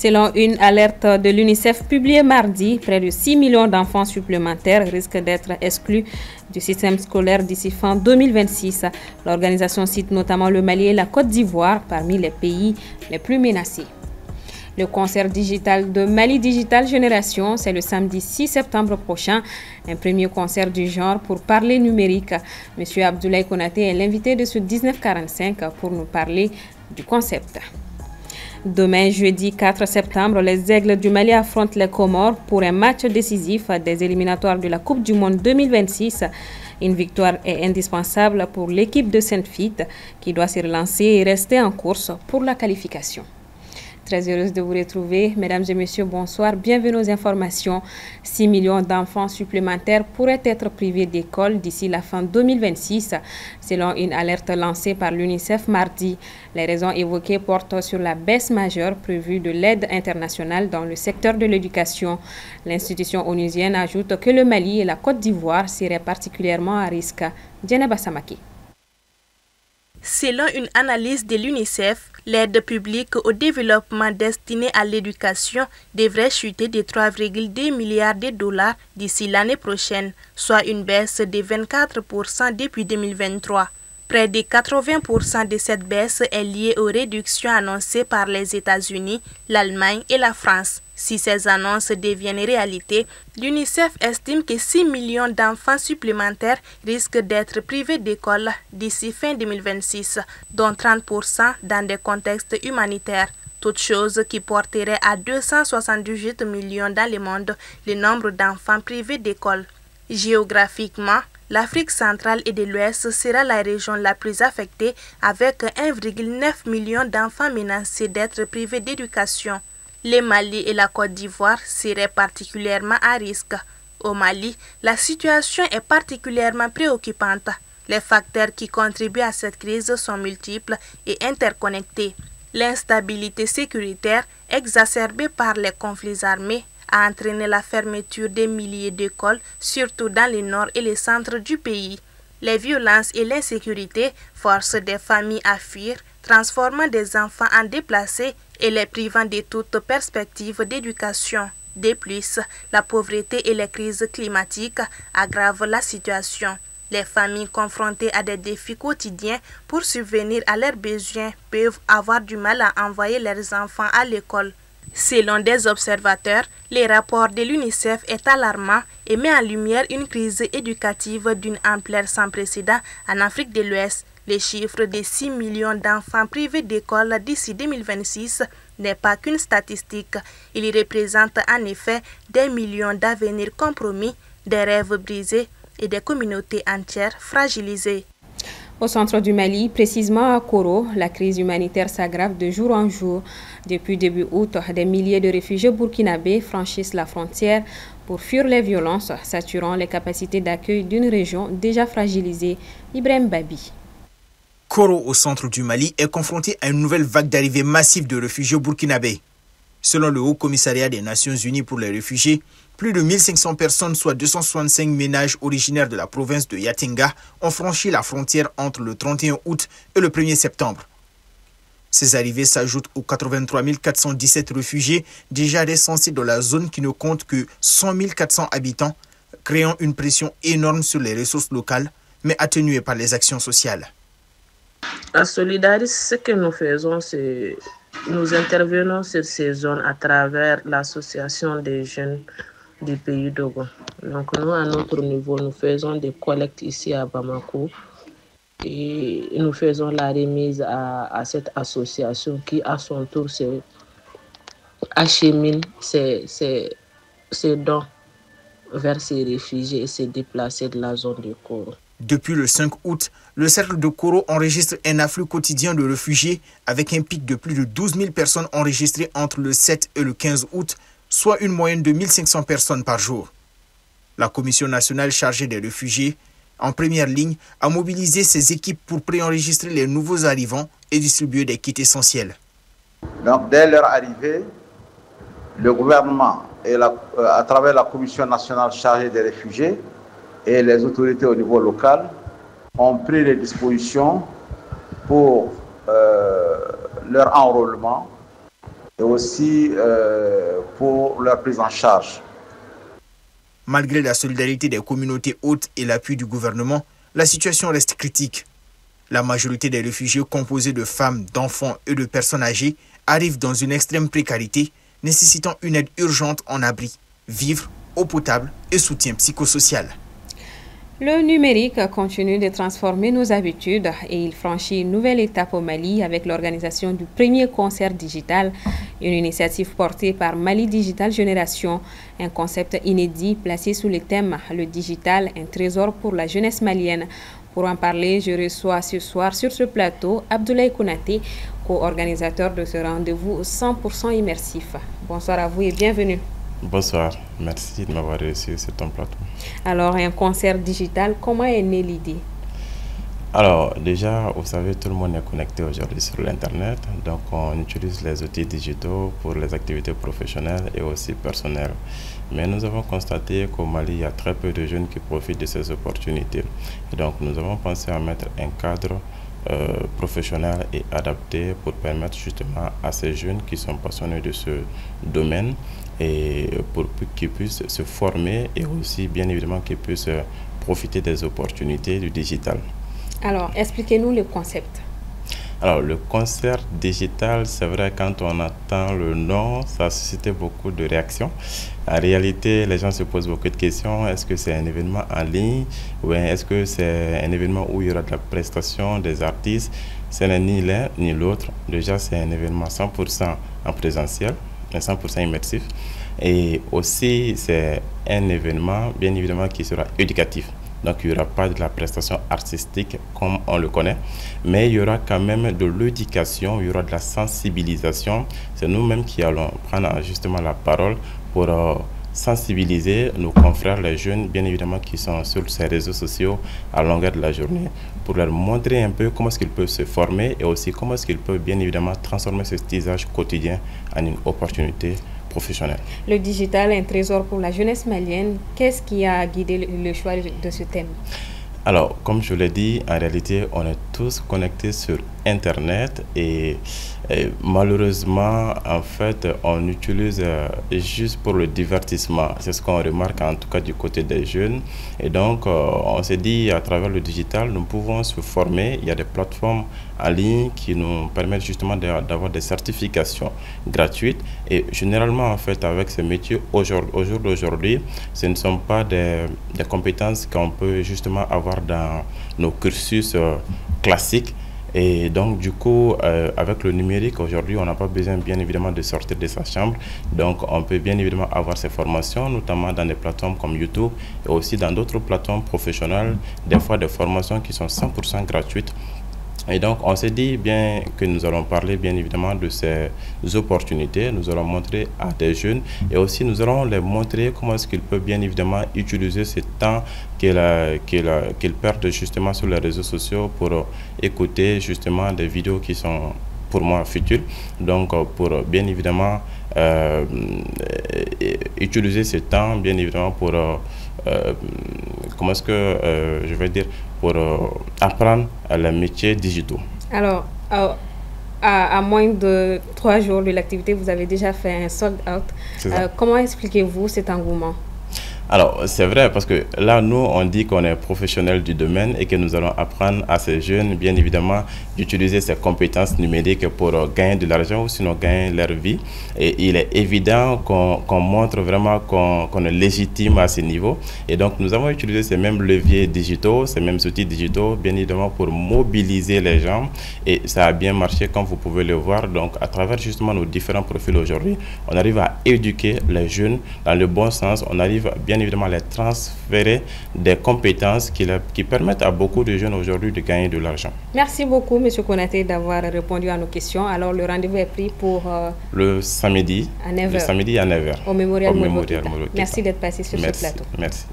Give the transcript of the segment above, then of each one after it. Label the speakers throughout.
Speaker 1: Selon une alerte de l'UNICEF publiée mardi, près de 6 millions d'enfants supplémentaires risquent d'être exclus du système scolaire d'ici fin 2026. L'organisation cite notamment le Mali et la Côte d'Ivoire parmi les pays les plus menacés. Le concert digital de Mali Digital Génération, c'est le samedi 6 septembre prochain, un premier concert du genre pour parler numérique. Monsieur Abdoulaye Konaté est l'invité de ce 1945 pour nous parler du concept. Demain, jeudi 4 septembre, les Aigles du Mali affrontent les Comores pour un match décisif des éliminatoires de la Coupe du Monde 2026. Une victoire est indispensable pour l'équipe de Saint-Fit qui doit se relancer et rester en course pour la qualification. Très heureuse de vous retrouver. Mesdames et messieurs, bonsoir. Bienvenue aux informations. 6 millions d'enfants supplémentaires pourraient être privés d'école d'ici la fin 2026, selon une alerte lancée par l'UNICEF mardi. Les raisons évoquées portent sur la baisse majeure prévue de l'aide internationale dans le secteur de l'éducation. L'institution onusienne ajoute que le Mali et la Côte d'Ivoire seraient particulièrement à risque. Djeneba Samaki.
Speaker 2: Selon une analyse de l'UNICEF, l'aide publique au développement destinée à l'éducation devrait chuter de 3,2 milliards de dollars d'ici l'année prochaine, soit une baisse de 24% depuis 2023. Près de 80% de cette baisse est liée aux réductions annoncées par les États-Unis, l'Allemagne et la France. Si ces annonces deviennent réalité, l'UNICEF estime que 6 millions d'enfants supplémentaires risquent d'être privés d'école d'ici fin 2026, dont 30% dans des contextes humanitaires. Toute chose qui porterait à 278 millions dans le monde le nombre d'enfants privés d'école. Géographiquement, l'Afrique centrale et de l'Ouest sera la région la plus affectée avec 1,9 million d'enfants menacés d'être privés d'éducation. Le Mali et la Côte d'Ivoire seraient particulièrement à risque. Au Mali, la situation est particulièrement préoccupante. Les facteurs qui contribuent à cette crise sont multiples et interconnectés. L'instabilité sécuritaire, exacerbée par les conflits armés, a entraîné la fermeture des milliers d'écoles, surtout dans le nord et le centre du pays. Les violences et l'insécurité forcent des familles à fuir, transformant des enfants en déplacés et les privant de toute perspective d'éducation. De plus, la pauvreté et les crises climatiques aggravent la situation. Les familles confrontées à des défis quotidiens pour subvenir à leurs besoins peuvent avoir du mal à envoyer leurs enfants à l'école. Selon des observateurs, le rapport de l'UNICEF est alarmant et met en lumière une crise éducative d'une ampleur sans précédent en Afrique de l'Ouest. Le chiffre de 6 millions d'enfants privés d'école d'ici 2026 n'est pas qu'une statistique. Il représente en effet des millions d'avenirs compromis, des rêves brisés et des communautés entières fragilisées.
Speaker 1: Au centre du Mali, précisément à Koro, la crise humanitaire s'aggrave de jour en jour. Depuis début août, des milliers de réfugiés burkinabés franchissent la frontière pour fuir les violences, saturant les capacités d'accueil d'une région déjà fragilisée. Ibrahim Babi.
Speaker 3: Koro, au centre du Mali, est confronté à une nouvelle vague d'arrivée massive de réfugiés burkinabés. Selon le Haut Commissariat des Nations Unies pour les réfugiés, plus de 1500 personnes, soit 265 ménages originaires de la province de Yatenga, ont franchi la frontière entre le 31 août et le 1er septembre. Ces arrivées s'ajoutent aux 83 417 réfugiés déjà recensés dans la zone qui ne compte que 100 400 habitants, créant une pression énorme sur les ressources locales, mais atténuée par les actions sociales.
Speaker 4: À Solidaris, ce que nous faisons, c'est nous intervenons sur ces zones à travers l'association des jeunes du pays d'Ogo. Donc nous, à notre niveau, nous faisons des collectes ici à Bamako et nous faisons la remise à cette association qui, à son tour, achemine ses dons vers ces réfugiés et ces déplacés de la zone de Koro.
Speaker 3: Depuis le 5 août, le cercle de Koro enregistre un afflux quotidien de réfugiés avec un pic de plus de 12 000 personnes enregistrées entre le 7 et le 15 août, soit une moyenne de 1500 personnes par jour. La Commission nationale chargée des réfugiés, en première ligne, a mobilisé ses équipes pour préenregistrer les nouveaux arrivants et distribuer des kits essentiels.
Speaker 5: Donc, dès leur arrivée, le gouvernement, à travers la Commission nationale chargée des réfugiés et les autorités au niveau local, ont pris les dispositions pour leur enrôlement et aussi pour leur prise en charge.
Speaker 3: Malgré la solidarité des communautés hôtes et l'appui du gouvernement, la situation reste critique. La majorité des réfugiés composés de femmes, d'enfants et de personnes âgées arrivent dans une extrême précarité, nécessitant une aide urgente en abri, vivres, eau potable et soutien psychosocial.
Speaker 1: Le numérique continue de transformer nos habitudes et il franchit une nouvelle étape au Mali avec l'organisation du premier concert digital, une initiative portée par Mali Digital Génération, un concept inédit placé sous le thème « Le digital, un trésor pour la jeunesse malienne ». Pour en parler, je reçois ce soir sur ce plateau Abdoulaye Konaté, co-organisateur de ce rendez-vous 100% immersif. Bonsoir à vous et bienvenue.
Speaker 6: Bonsoir, merci de m'avoir reçu sur ton plateau.
Speaker 1: Alors, un concert digital, comment est née l'idée?
Speaker 6: Alors, déjà, vous savez, tout le monde est connecté aujourd'hui sur l'Internet, donc on utilise les outils digitaux pour les activités professionnelles et aussi personnelles. Mais nous avons constaté qu'au Mali, il y a très peu de jeunes qui profitent de ces opportunités. Et donc, nous avons pensé à mettre un cadre professionnel et adapté pour permettre justement à ces jeunes qui sont passionnés de ce domaine et pour qu'ils puissent se former et aussi bien évidemment qu'ils puissent profiter des opportunités du digital.
Speaker 1: Alors, expliquez-nous le concept.
Speaker 6: Alors, le concert digital, c'est vrai, quand on entend le nom, ça a suscité beaucoup de réactions. En réalité, les gens se posent beaucoup de questions. Est-ce que c'est un événement en ligne ou est-ce que c'est un événement où il y aura de la prestation des artistes? Ce n'est ni l'un ni l'autre. Déjà, c'est un événement 100% en présentiel, 100% immersif. Et aussi, c'est un événement, bien évidemment, qui sera éducatif. Donc, il n'y aura pas de la prestation artistique comme on le connaît, mais il y aura quand même de l'éducation, il y aura de la sensibilisation. C'est nous-mêmes qui allons prendre justement la parole pour sensibiliser nos confrères, les jeunes, bien évidemment, qui sont sur ces réseaux sociaux à longueur de la journée, pour leur montrer un peu comment est-ce qu'ils peuvent se former et aussi comment est-ce qu'ils peuvent, bien évidemment, transformer ce usage quotidien en une opportunité professionnelle.
Speaker 1: Le digital est un trésor pour la jeunesse malienne. Qu'est-ce qui a guidé le choix de ce thème?
Speaker 6: Alors, comme je l'ai dit, en réalité, on est tous connectés sur Internet et malheureusement, en fait, on utilise juste pour le divertissement. C'est ce qu'on remarque en tout cas du côté des jeunes. Et donc, on s'est dit, à travers le digital, nous pouvons se former. Il y a des plateformes en ligne qui nous permettent justement d'avoir des certifications gratuites. Et généralement, en fait, avec ces métiers, au jour d'aujourd'hui, ce ne sont pas des compétences qu'on peut justement avoir dans nos cursus classiques. Et donc, du coup, avec le numérique, aujourd'hui, on n'a pas besoin, bien évidemment, de sortir de sa chambre. Donc, on peut bien évidemment avoir ces formations, notamment dans des plateformes comme YouTube et aussi dans d'autres plateformes professionnelles, des fois des formations qui sont 100% gratuites. Et donc, on s'est dit bien que nous allons parler bien évidemment de ces opportunités. Nous allons montrer à des jeunes et aussi nous allons les montrer comment est-ce qu'ils peuvent bien évidemment utiliser ce temps qu'ils perdent justement sur les réseaux sociaux pour écouter justement des vidéos qui sont pour moi futiles. Donc, pour bien évidemment utiliser ce temps bien évidemment pour comment est-ce que je vais dire pour apprendre les métiers digitaux.
Speaker 1: Alors, à moins de 3 jours de l'activité, vous avez déjà fait un sold out. Comment expliquez-vous cet engouement?
Speaker 6: Alors, c'est vrai parce que là, nous, on dit qu'on est professionnel du domaine et que nous allons apprendre à ces jeunes, bien évidemment, d'utiliser ces compétences numériques pour gagner de l'argent ou sinon gagner leur vie. Et il est évident qu'on montre vraiment qu'on est légitime à ce niveau. Et donc, nous avons utilisé ces mêmes leviers digitaux, ces mêmes outils digitaux, bien évidemment, pour mobiliser les gens. Et ça a bien marché, comme vous pouvez le voir. Donc, à travers justement nos différents profils aujourd'hui, on arrive à éduquer les jeunes dans le bon sens. On arrive bien évidemment les transférer des compétences qui permettent à beaucoup de jeunes aujourd'hui de gagner de l'argent.
Speaker 1: Merci beaucoup, M. Konaté, d'avoir répondu à nos questions. Alors, le rendez-vous est pris pour
Speaker 6: le samedi à 9h. Le samedi à 9h.
Speaker 1: Au Mémorial Moro-Keïta. Merci d'être passé sur ce plateau.
Speaker 6: Merci.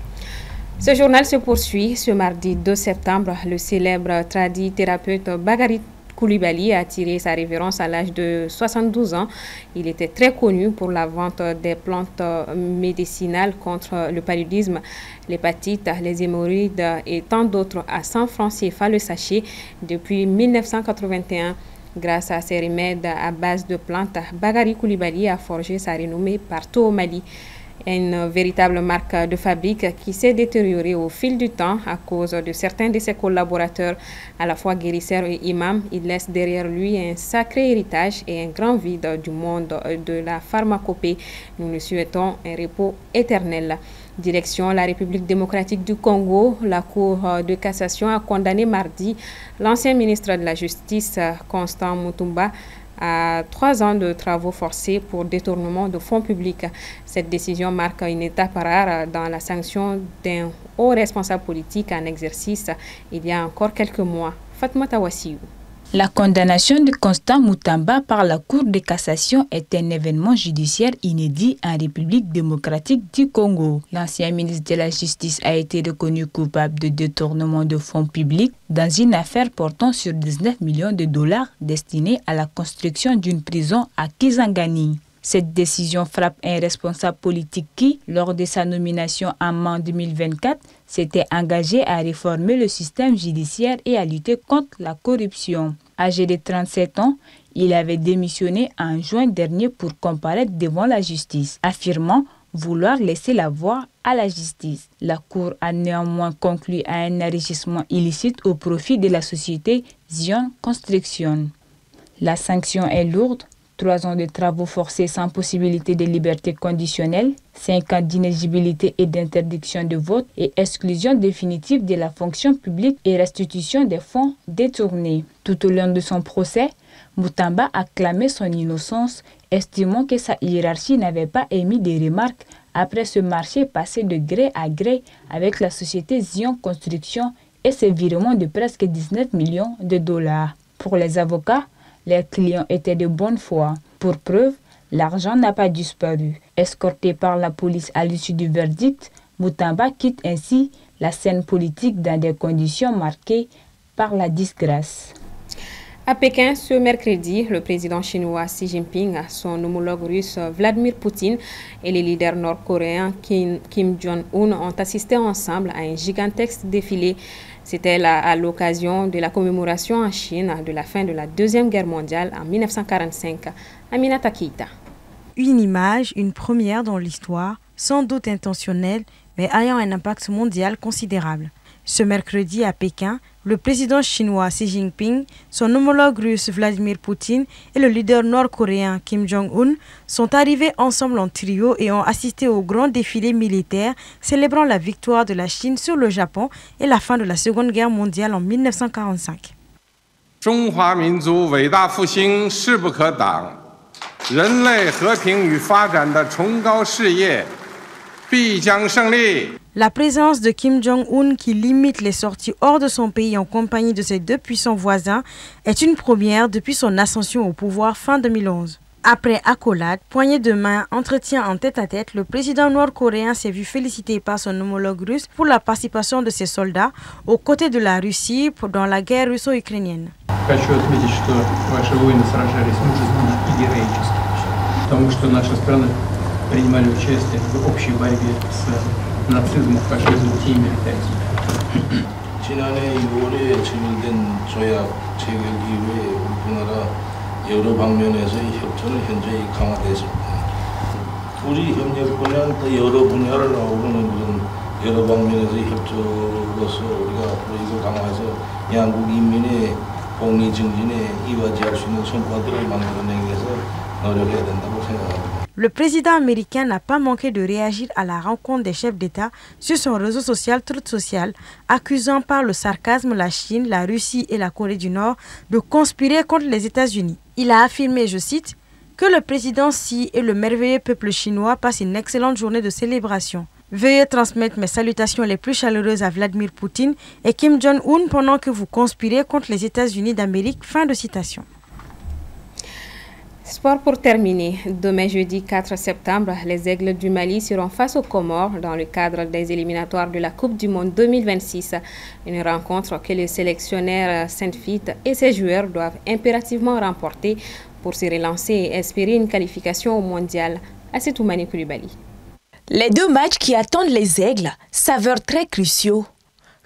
Speaker 1: Ce journal se poursuit. Ce mardi 2 septembre, le célèbre tradithérapeute Bagari Coulibaly a tiré sa révérence à l'âge de 72 ans. Il était très connu pour la vente des plantes médicinales contre le paludisme, l'hépatite, les hémorroïdes et tant d'autres à 100 francs CFA le sachet depuis 1981. Grâce à ses remèdes à base de plantes, Bagari Coulibaly a forgé sa renommée partout au Mali. Une véritable marque de fabrique qui s'est détériorée au fil du temps à cause de certains de ses collaborateurs, à la fois guérisseurs et imams. Il laisse derrière lui un sacré héritage et un grand vide du monde de la pharmacopée. Nous lui souhaitons un repos éternel. Direction la République démocratique du Congo, la Cour de cassation a condamné mardi l'ancien ministre de la Justice, Constant Mutumba, à 3 ans de travaux forcés pour détournement de fonds publics. Cette décision marque une étape rare dans la sanction d'un haut responsable politique en exercice il y a encore quelques mois. Fatmata Wassiou.
Speaker 7: La condamnation de Constant Mutumba par la Cour de cassation est un événement judiciaire inédit en République démocratique du Congo. L'ancien ministre de la Justice a été reconnu coupable de détournement de fonds publics dans une affaire portant sur 19 millions de dollars destinés à la construction d'une prison à Kisangani. Cette décision frappe un responsable politique qui, lors de sa nomination en mai 2024, s'était engagé à réformer le système judiciaire et à lutter contre la corruption. Âgé de 37 ans, il avait démissionné en juin dernier pour comparaître devant la justice, affirmant vouloir laisser la voie à la justice. La Cour a néanmoins conclu à un enrichissement illicite au profit de la société Zion Construction. La sanction est lourde. 3 ans de travaux forcés sans possibilité de liberté conditionnelle, 5 ans d'inéligibilité et d'interdiction de vote et exclusion définitive de la fonction publique et restitution des fonds détournés. Tout au long de son procès, Mutumba a clamé son innocence, estimant que sa hiérarchie n'avait pas émis des remarques après ce marché passé de gré à gré avec la société Zion Construction et ses virements de presque 19 millions de dollars. Pour les avocats, les clients étaient de bonne foi. Pour preuve, l'argent n'a pas disparu. Escorté par la police à l'issue du verdict, Mutumba quitte ainsi la scène politique dans des conditions marquées par la disgrâce.
Speaker 1: À Pékin, ce mercredi, le président chinois Xi Jinping, son homologue russe Vladimir Poutine et les leaders nord-coréens Kim Jong-un ont assisté ensemble à un gigantesque défilé. C'était à l'occasion de la commémoration en Chine de la fin de la Deuxième Guerre mondiale en 1945. Aminata Keita.
Speaker 8: Une image, une première dans l'histoire, sans doute intentionnelle, mais ayant un impact mondial considérable. Ce mercredi à Pékin, le président chinois Xi Jinping, son homologue russe Vladimir Poutine et le leader nord-coréen Kim Jong-un sont arrivés ensemble en trio et ont assisté au grand défilé militaire célébrant la victoire de la Chine sur le Japon et la fin de la Seconde Guerre mondiale en 1945.
Speaker 9: 中华民族伟大复兴势不可挡，人类和平与发展的崇高事业必将胜利。
Speaker 8: La présence de Kim Jong-un qui limite les sorties hors de son pays en compagnie de ses 2 puissants voisins est une première depuis son ascension au pouvoir fin 2011. Après accolade, poignée de main, entretien en tête-à-tête, le président nord-coréen s'est vu félicité par son homologue russe pour la participation de ses soldats aux côtés de la Russie dans la guerre russo-ukrainienne.
Speaker 10: Хочу отметить, что ваши воины сражались мужественно и героически, потому что наши страны принимали участие в общей борьбе с нацизмом, фашизмом и милитаризмом.
Speaker 11: 지난해 6월에 체결된 조약 체결 이후에 우리나라 여러 방면에서의 협조는 현저히 강화됐습니다. 우리 협력 분야는 또 여러 분야를 아우르는 그런 여러 방면에서의 협조로서 우리가 앞으로 이거 강화해서 양국 인민의 복리 증진에 이바지할 수 있는 성과들을 만들어내기 위해서 노력해야 된다고 생각합니다.
Speaker 8: Le président américain n'a pas manqué de réagir à la rencontre des chefs d'État sur son réseau social Truth Social, accusant par le sarcasme la Chine, la Russie et la Corée du Nord de conspirer contre les États-Unis. Il a affirmé, je cite, que le président Xi et le merveilleux peuple chinois passent une excellente journée de célébration. Veuillez transmettre mes salutations les plus chaleureuses à Vladimir Poutine et Kim Jong-un pendant que vous conspirez contre les États-Unis d'Amérique. Fin de citation.
Speaker 1: Sport pour terminer. Demain jeudi 4 septembre, les Aigles du Mali seront face aux Comores dans le cadre des éliminatoires de la Coupe du Monde 2026. Une rencontre que le sélectionneur Saint-Fit et ses joueurs doivent impérativement remporter pour se relancer et espérer une qualification au mondial. Assetoumani Koulibaly.
Speaker 12: Les 2 matchs qui attendent les Aigles s'avèrent très cruciaux.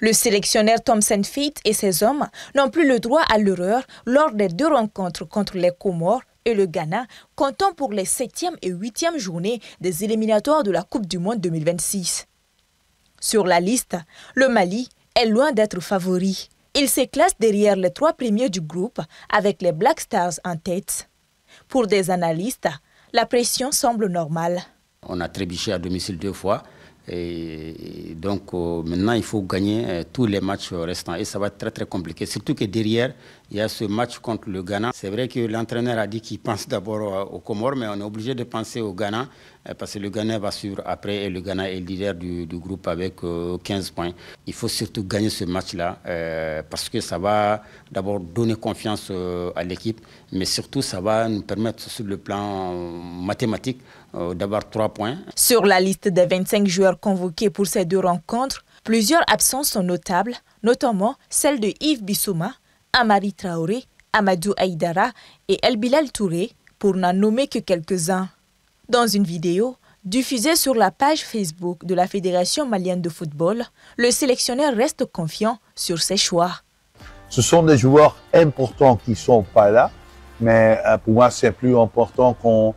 Speaker 12: Le sélectionneur Tom Saintfiet et ses hommes n'ont plus le droit à l'erreur lors des 2 rencontres contre les Comores et le Ghana, comptant pour les 7e et 8e journées des éliminatoires de la Coupe du Monde 2026. Sur la liste, le Mali est loin d'être favori. Il se classe derrière les 3 premiers du groupe avec les Black Stars en tête. Pour des analystes, la pression semble normale.
Speaker 13: On a trébuché à domicile 2 fois. Et donc maintenant il faut gagner tous les matchs restants et ça va être très très compliqué, surtout que derrière il y a ce match contre le Ghana. C'est vrai que l'entraîneur a dit qu'il pense d'abord aux Comores, mais on est obligé de penser au Ghana parce que le Ghana va suivre après et le Ghana est leader du groupe avec 15 points. Il faut surtout gagner ce match-là parce que ça va d'abord donner confiance à l'équipe, mais surtout ça va nous permettre sur le plan mathématique d'avoir 3 points.
Speaker 12: Sur la liste des 25 joueurs convoqués pour ces 2 rencontres, plusieurs absences sont notables, notamment celle de Yves Bissouma, Amari Traoré, Amadou Aïdara et El Bilal Touré, pour n'en nommer que quelques-uns. Dans une vidéo diffusée sur la page Facebook de la Fédération malienne de football, le sélectionneur reste confiant sur ses choix.
Speaker 14: Ce sont des joueurs importants qui ne sont pas là, mais pour moi c'est plus important qu'on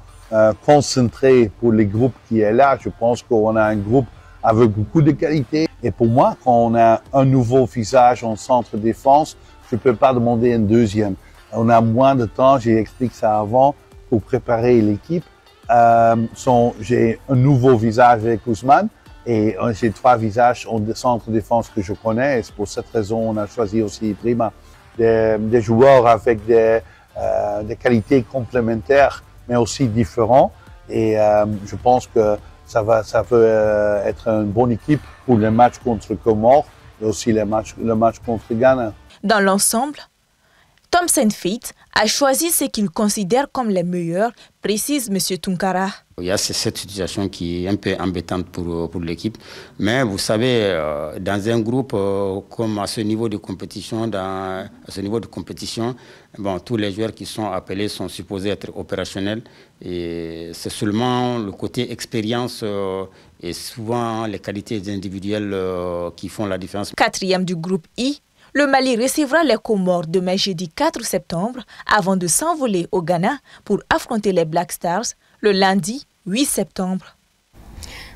Speaker 14: concentré pour les groupes qui est là. Je pense qu'on a un groupe avec beaucoup de qualité. Et pour moi, quand on a un nouveau visage en centre défense, je ne peux pas demander un deuxième. On a moins de temps, j'ai expliqué ça avant, pour préparer l'équipe. J'ai un nouveau visage avec Ousmane et j'ai 3 visages en centre défense que je connais. Et c'est pour cette raison qu'on a choisi aussi Prima. Des joueurs avec des qualités complémentaires mais aussi différents. Et je pense que ça peut être une bonne équipe pour les matchs contre Comores et aussi le match contre Ghana.
Speaker 12: Dans l'ensemble, Tom Saintfiet a choisi ce qu'il considère comme les meilleurs, précise M. Tunkara.
Speaker 13: Il y a cette situation qui est un peu embêtante pour l'équipe. Mais vous savez, dans un groupe comme à ce niveau de compétition, bon, tous les joueurs qui sont appelés sont supposés être opérationnels. Et c'est seulement le côté expérience et souvent les qualités individuelles qui font la différence.
Speaker 12: 4e du groupe I, le Mali recevra les Comores demain jeudi 4 septembre avant de s'envoler au Ghana pour affronter les Black Stars le lundi 8 septembre.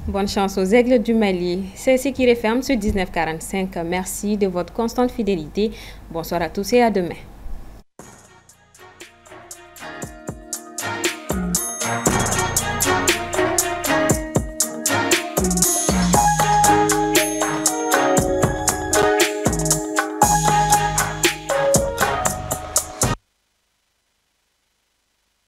Speaker 1: Bonne chance aux Aigles du Mali. C'est ce qui referme ce 1945. Merci de votre constante fidélité. Bonsoir à tous et à demain.